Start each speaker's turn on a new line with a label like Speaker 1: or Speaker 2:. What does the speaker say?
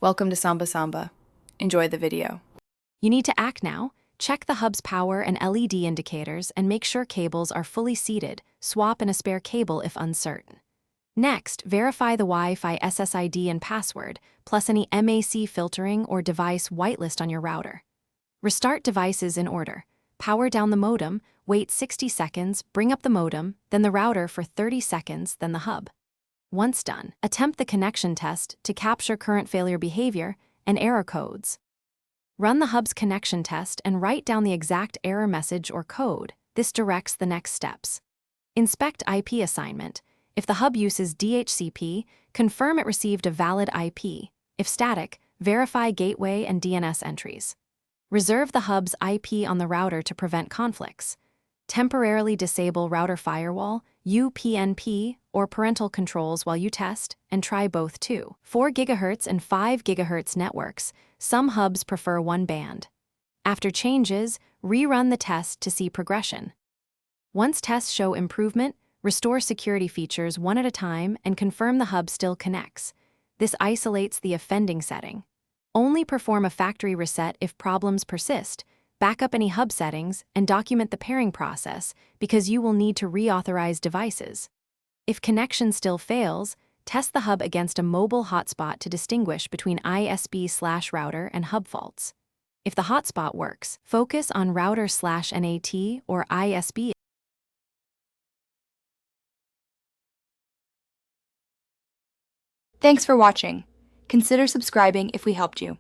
Speaker 1: Welcome to Samba Samba. Enjoy the video.
Speaker 2: You need to act now. Check the hub's power and LED indicators and make sure cables are fully seated. Swap in a spare cable if uncertain. Next, verify the Wi-Fi SSID and password, plus any MAC filtering or device whitelist on your router. Restart devices in order. Power down the modem, wait 60 seconds, bring up the modem, then the router for 30 seconds, then the hub. Once done, attempt the connection test to capture current failure behavior and error codes. Run the hub's connection test and write down the exact error message or code. This directs the next steps. Inspect IP assignment. If the hub uses DHCP, confirm it received a valid IP. If static, verify gateway and DNS entries. Reserve the hub's IP on the router to prevent conflicts. Temporarily disable router firewall, UPnP, or parental controls while you test, and try both too. 4 GHz and 5 GHz networks. Some hubs prefer one band. After changes, rerun the test to see progression. Once tests show improvement, restore security features one at a time and confirm the hub still connects. This isolates the offending setting. Only perform a factory reset if problems persist. Back up any hub settings and document the pairing process because you will need to reauthorize devices. If connection still fails, test the hub against a mobile hotspot to distinguish between ISP/router and hub faults. If the hotspot works, focus on router/NAT or ISP.
Speaker 3: Thanks for watching. Consider subscribing if we helped you.